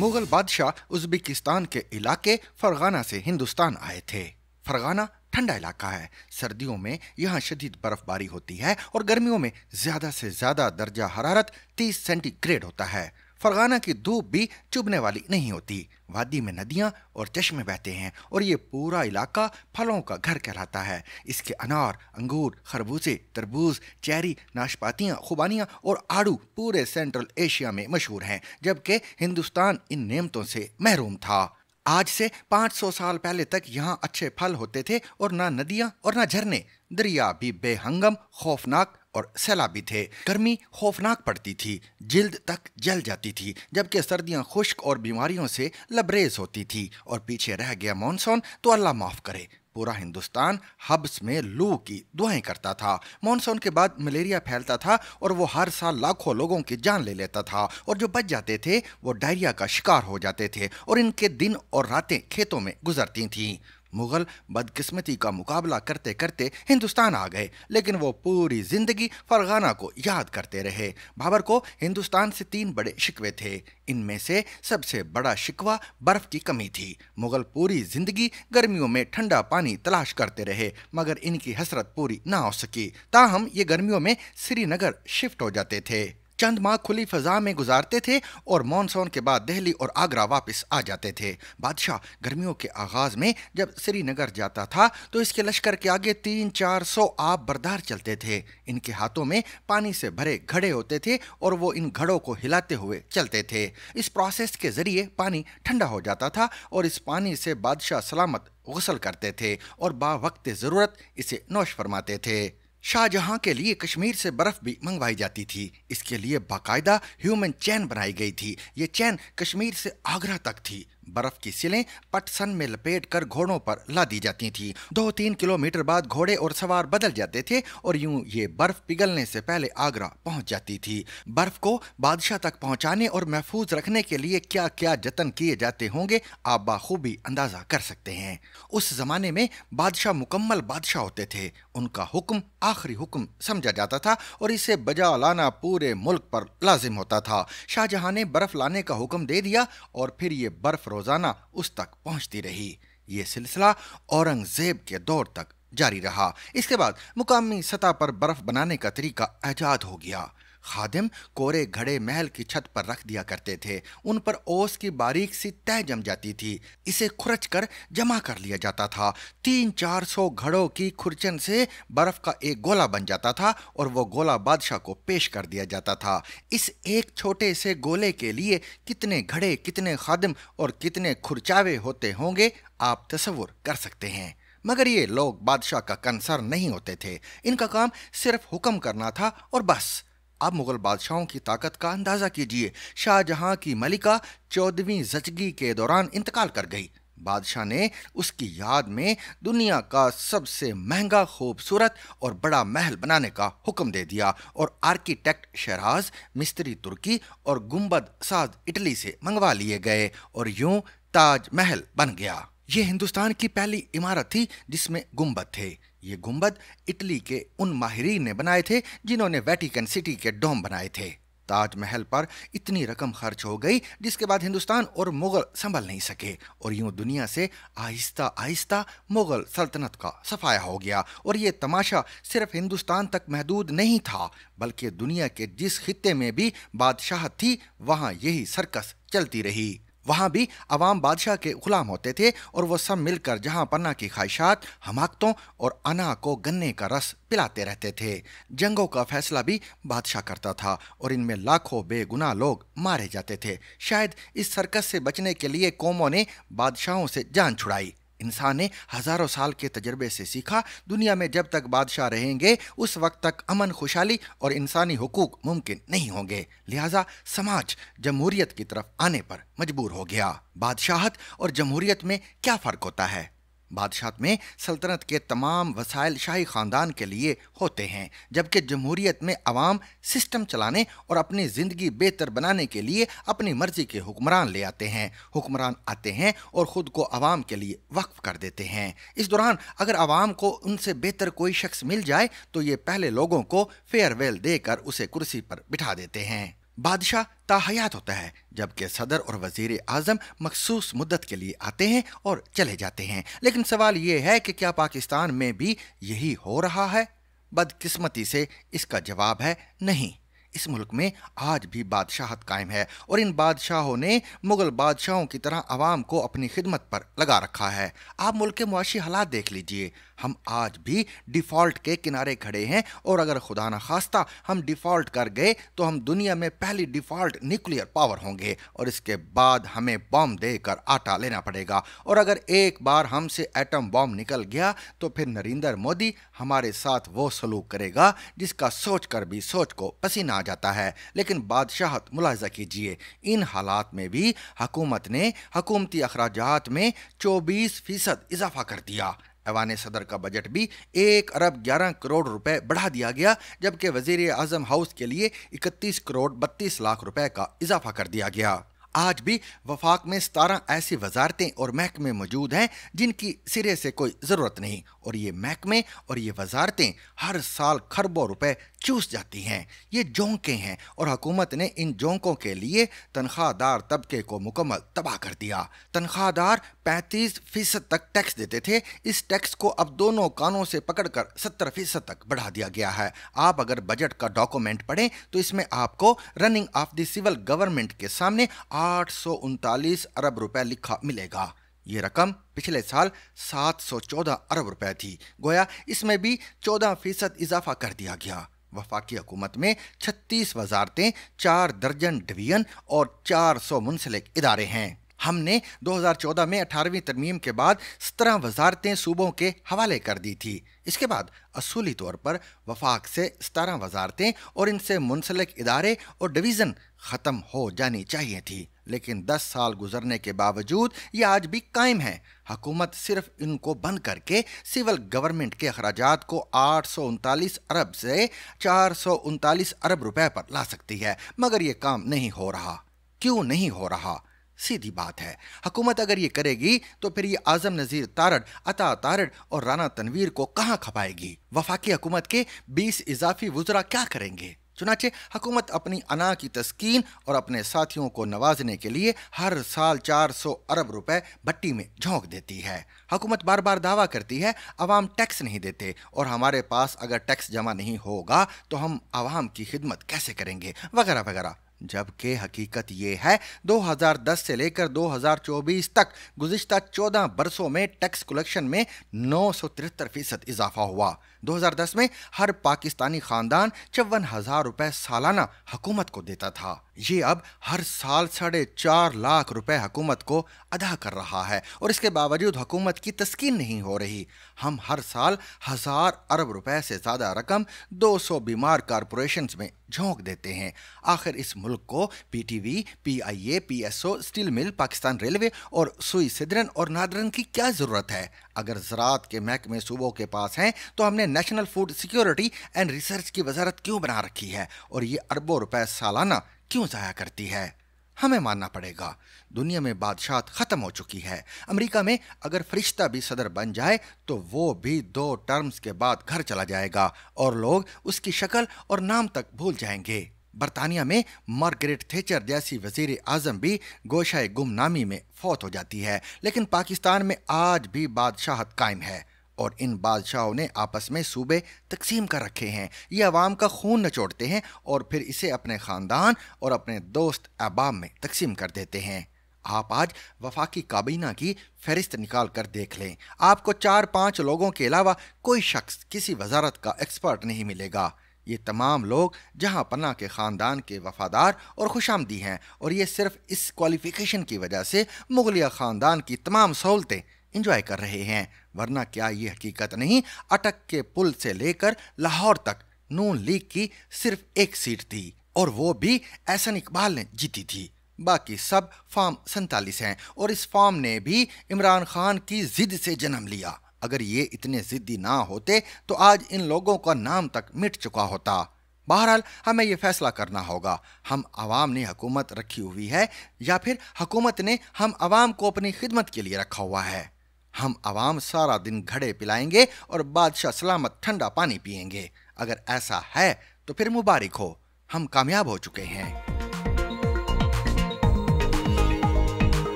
मुगल बादशाह उज़्बेकिस्तान के इलाके फरगाना से हिंदुस्तान आए थे। फरगाना ठंडा इलाका है। सर्दियों में यहाँ शदीद बर्फबारी होती है और गर्मियों में ज्यादा से ज्यादा दर्जा हरारत 30 सेंटीग्रेड होता है। फरगाना की धूप भी चुभने वाली नहीं होती। वादी में नदियाँ और चश्मे बहते हैं और ये पूरा इलाका फलों का घर कहलाता है। इसके अनार, अंगूर, खरबूजे, तरबूज, चेरी, नाशपातियाँ, खुबानियाँ और आड़ू पूरे सेंट्रल एशिया में मशहूर हैं, जबकि हिंदुस्तान इन नेमतों से महरूम था। आज से 500 साल पहले तक यहाँ अच्छे फल होते थे और ना नदियाँ और ना झरने। दरिया भी बेहंगम, खौफनाक और सैलाबी थे। गर्मी खौफनाक पड़ती थी, जिल्द तक जल जाती थी, जबकि सर्दियां खुश्क और बीमारियों से लबरेज होती थी। और पीछे रह गया मॉनसून तो अल्लाह माफ करे। पूरा हिंदुस्तान हब्स में लू की दुआएं करता था। मॉनसून के बाद मलेरिया फैलता था और वो हर साल लाखों लोगों की जान ले लेता था, और जो बच जाते थे वो डायरिया का शिकार हो जाते थे और इनके दिन और रातें खेतों में गुजरती थीं। मुगल बदकिस्मती का मुकाबला करते करते हिंदुस्तान आ गए, लेकिन वो पूरी जिंदगी फरगाना को याद करते रहे। बाबर को हिंदुस्तान से 3 बड़े शिकवे थे। इनमें से सबसे बड़ा शिकवा बर्फ की कमी थी। मुगल पूरी जिंदगी गर्मियों में ठंडा पानी तलाश करते रहे, मगर इनकी हसरत पूरी ना हो सकी। ताहम ये गर्मियों में श्रीनगर शिफ्ट हो जाते थे, चंद माह खुली फजा में गुजारते थे और मॉनसून के बाद दिल्ली और आगरा वापस आ जाते थे। बादशाह गर्मियों के आगाज में जब श्रीनगर जाता था तो इसके लश्कर के आगे 300-400 आप बरदार चलते थे। इनके हाथों में पानी से भरे घड़े होते थे और वो इन घड़ों को हिलाते हुए चलते थे। इस प्रोसेस के जरिए पानी ठंडा हो जाता था और इस पानी से बादशाह सलामत गुस्ल करते थे और बावक्त ज़रूरत इसे नौश फरमाते थे। शाहजहां के लिए कश्मीर से बर्फ भी मंगवाई जाती थी। इसके लिए बाकायदा ह्यूमन चैन बनाई गई थी। ये चैन कश्मीर से आगरा तक थी। बर्फ की सिलें पटसन में लपेट कर घोड़ों पर ला दी जाती थी। 2-3 किलोमीटर बाद घोड़े और सवार बदल जाते थे और यूं ये बर्फ पिघलने से पहले आगरा पहुंच जाती थी। बर्फ को बादशाह तक पहुंचाने और महफूज रखने के लिए क्या क्या जतन किए जाते होंगे आप बाखूबी अंदाजा कर सकते हैं। उस जमाने में बादशाह मुकम्मल बादशाह होते थे। उनका हुक्म आखिरी हुक्म समझा जाता था और इसे बजा लाना पूरे मुल्क पर लाजिम होता था। शाहजहां ने बर्फ लाने का हुक्म दे दिया और फिर ये बर्फ रोजाना उस तक पहुंचती रही। ये सिलसिला औरंगजेब के दौर तक जारी रहा। इसके बाद मुकामी सतह पर बर्फ बनाने का तरीका ऐजाद हो गया। खादिम कोरे घड़े महल की छत पर रख दिया करते थे। उन पर ओस की बारीक सी तह जम जाती थी। इसे खुरच कर जमा कर लिया जाता था। 300-400 घड़ों की खुरचन से बर्फ का एक गोला बन जाता था और वो गोला बादशाह को पेश कर दिया जाता था। इस एक छोटे से गोले के लिए कितने घड़े, कितने खादिम और कितने खुरचावे होते होंगे आप तसव्वुर कर सकते हैं। मगर ये लोग बादशाह का कंसर्न नहीं होते थे। इनका काम सिर्फ हुक्म करना था और बस। अब मुगल बादशाहों की ताकत का अंदाजा कीजिए। शाहजहां की मलिका 14वीं ज़चगी के दौरान इंतकाल कर गई। बादशाह ने उसकी याद में दुनिया का सबसे महंगा, खूबसूरत और बड़ा महल बनाने का हुक्म दे दिया और आर्किटेक्ट शहराज, मिस्त्री तुर्की और गुंबद साज इटली से मंगवा लिए गए और यूं ताज महल बन गया। ये हिंदुस्तान की पहली इमारत थी जिसमें गुंबद थे। ये गुंबद इटली के उन माहिरीन ने बनाए थे जिन्होंने वेटिकन सिटी के डोम बनाए थे। ताजमहल पर इतनी रकम खर्च हो गई जिसके बाद हिंदुस्तान और मुगल संभल नहीं सके और यूं दुनिया से आहिस्ता आहिस्ता मुगल सल्तनत का सफाया हो गया। और ये तमाशा सिर्फ हिंदुस्तान तक महदूद नहीं था, बल्कि दुनिया के जिस खित्ते में भी बादशाह थी वहां यही सर्कस चलती रही। वहां भी अवाम बादशाह के गुलाम होते थे और वो सब मिलकर जहां पन्ना की ख्वाहिशात, हमाकतों और अना को गन्ने का रस पिलाते रहते थे। जंगों का फैसला भी बादशाह करता था और इनमें लाखों बेगुनाह लोग मारे जाते थे। शायद इस सर्कस से बचने के लिए कौमों ने बादशाहों से जान छुड़ाई। इंसान ने हजारों साल के तजर्बे से सीखा, दुनिया में जब तक बादशाह रहेंगे उस वक्त तक अमन, खुशहाली और इंसानी हुकूक मुमकिन नहीं होंगे। लिहाजा समाज जमहूरियत की तरफ आने पर मजबूर हो गया। बादशाहत और जमहूरियत में क्या फ़र्क होता है? बादशाहत में सल्तनत के तमाम वसाइल शाही ख़ानदान के लिए होते हैं, जबकि जमहूरियत में अवाम सिस्टम चलाने और अपनी ज़िंदगी बेहतर बनाने के लिए अपनी मर्ज़ी के हुक्मरान ले आते हैं। हुक्मरान आते हैं और ख़ुद को अवाम के लिए वक्फ कर देते हैं। इस दौरान अगर अवाम को उनसे बेहतर कोई शख्स मिल जाए तो ये पहले लोगों को फेयरवेल देकर उसे कुर्सी पर बिठा देते हैं। बादशाह ताहयात होता है, जबकि सदर और वजीर आजम मखसूस मुद्दत के लिए आते हैं और चले जाते हैं। लेकिन सवाल ये है कि क्या पाकिस्तान में भी यही हो रहा है? बदकिस्मती से इसका जवाब है नहीं। इस मुल्क में आज भी बादशाहत कायम है और इन बादशाहों ने मुगल बादशाहों की तरह आवाम को अपनी खिदमत पर लगा रखा है। आप मुल्क के मुआशी हालात देख लीजिए, हम आज भी डिफ़ॉल्ट के किनारे खड़े हैं और अगर खुदा न खास्ता हम डिफ़ॉल्ट कर गए तो हम दुनिया में पहली डिफ़ॉल्ट न्यूक्लियर पावर होंगे और इसके बाद हमें बॉम्ब देकर आटा लेना पड़ेगा। और अगर एक बार हमसे एटम बॉम्ब निकल गया तो फिर नरेंद्र मोदी हमारे साथ वो सलूक करेगा जिसका सोच कर भी सोच को पसीना आ जाता है। लेकिन बादशाहत मुलाहिजा कीजिए, इन हालात में भी हुकूमत ने हुकूमती अखराजात में 24% इजाफा कर दिया। ऐवान सदर का बजट भी 1 अरब 11 करोड़ रुपए बढ़ा दिया गया, जबकि वजीर आजम हाउस के लिए 31 करोड़ 32 लाख रुपए का इजाफा कर दिया गया। आज भी वफाक में 17 ऐसी वजारतें और महकमे मौजूद हैं जिनकी सिरे से कोई ज़रूरत नहीं, और ये महकमे और ये वजारतें हर साल खरबों रुपए चूस जाती हैं। ये जोंके हैं और हुकूमत ने इन जोंकों के लिए तनख्वाहदार तबके को मुकम्मल तबाह कर दिया। तनख्वाहदार 35% तक टैक्स देते थे, इस टैक्स को अब दोनों कानों से पकड़कर 70% तक बढ़ा दिया गया है। आप अगर बजट का डॉक्यूमेंट पढ़ें तो इसमें आपको running of the civil government के सामने 839 अरब रुपए लिखा मिलेगा। ये रकम पिछले साल 714 अरब रुपए थी। गोया इसमें भी 14% इजाफा कर दिया गया। वफाकी हुकूमत में 36 वजारतें, 4 दर्जन डिवीजन और 400 मुंसलिक इदारे हैं। हमने 2014 में 18वीं तरमीम के बाद 17 वजारतें सूबों के हवाले कर दी थी। इसके बाद असूली तौर पर वफाक से 17 वजारतें और इनसे मुंसलिक इदारे और डिवीज़न ख़त्म हो जानी चाहिए थी, लेकिन 10 साल गुजरने के बावजूद ये आज भी कायम है। हुकूमत सिर्फ इनको बंद करके सिविल गवर्नमेंट के अखराजात को 839 अरब से 439 अरब रुपए पर ला सकती है, मगर ये काम नहीं हो रहा। क्यों नहीं हो रहा? सीधी बात है, हुकूमत अगर ये करेगी तो फिर ये आजम नज़ीर तारड़, अता तारड़ और राना तनवीर को कहाँ खपाएगी? वफाकी हुकूमत के 20 इजाफी वुज़रा क्या करेंगे? चुनाचे हुकूमत अपनी अना की तस्कीन और अपने साथियों को नवाजने के लिए हर साल 400 अरब रुपए भट्टी में झोंक देती है। हुकूमत बार बार दावा करती है अवाम टैक्स नहीं देते, और हमारे पास अगर टैक्स जमा नहीं होगा तो हम अवाम की खिदमत कैसे करेंगे, वगैरह वगैरह। जबकि हकीकत ये है 2010 से लेकर 2024 तक गुज़िश्ता 14 बरसों में टैक्स कलेक्शन में 973% इजाफा हुआ। 2010 में हर पाकिस्तानी खानदान 54,000 रुपए सालाना हुकूमत को देता था। ये अब हर साल 4.5 लाख रुपए हुकूमत को अदा कर रहा है, और इसके बावजूद हुकूमत की तस्कीन नहीं हो रही। हम हर साल 1000 अरब रुपए से ज़्यादा रकम 200 बीमार कारपोरेशंस में झोंक देते हैं। आखिर इस मुल्क को PTV, PIA, PSO, steel mill, Pakistan railway और सुई सिदरन और नादरन की क्या ज़रूरत है? अगर ज़राअत के महकमे सूबों के पास हैं तो हमने national food security and research की वजारत क्यों बना रखी है, और ये अरबों रुपए सालाना क्यों ज़ाया करती है? हमें मानना पड़ेगा दुनिया में बादशाहत ख़त्म हो चुकी है। अमेरिका में अगर फरिश्ता भी सदर बन जाए तो वो भी 2 टर्म्स के बाद घर चला जाएगा और लोग उसकी शक्ल और नाम तक भूल जाएंगे। बरतानिया में मार्गरेट थैचर जैसी वजीर आजम भी गोशाए गुमनामी में फौत हो जाती है, लेकिन पाकिस्तान में आज भी बादशाहत कायम है और इन बादशाहों ने आपस में सूबे तकसीम कर रखे हैं। ये अवाम का खून नचोड़ते हैं और फिर इसे अपने ख़ानदान और अपने दोस्त अहबाब में तकसीम कर देते हैं। आप आज वफाकी काबीना की फहरिस्त निकाल कर देख लें, आपको 4-5 लोगों के अलावा कोई शख्स किसी वजारत का एक्सपर्ट नहीं मिलेगा। ये तमाम लोग जहां पन्ना के ख़ानदान के वफादार और खुशामदी हैं, और ये सिर्फ इस क्वालिफिकेशन की वजह से मुगलिया ख़ानदान की तमाम सहूलतें इंजॉय कर रहे हैं। वरना क्या ये हकीकत नहीं, अटक के पुल से लेकर लाहौर तक नून लीग की सिर्फ एक सीट थी, और वो भी एहसन इकबाल ने जीती थी। बाकी सब फॉर्म 47 हैं, और इस फॉर्म ने भी इमरान खान की जिद से जन्म लिया। अगर ये इतने जिद्दी ना होते तो आज इन लोगों का नाम तक मिट चुका होता। बहरहाल हमें यह फैसला करना होगा, हम आवाम ने हुकूमत रखी हुई है या फिर हुकूमत ने हम आवाम को अपनी खिदमत के लिए रखा हुआ है। हम आवाम सारा दिन घड़े पिलाएंगे और बादशाह सलामत ठंडा पानी पिएंगे। अगर ऐसा है तो फिर मुबारक हो, हम कामयाब हो चुके हैं।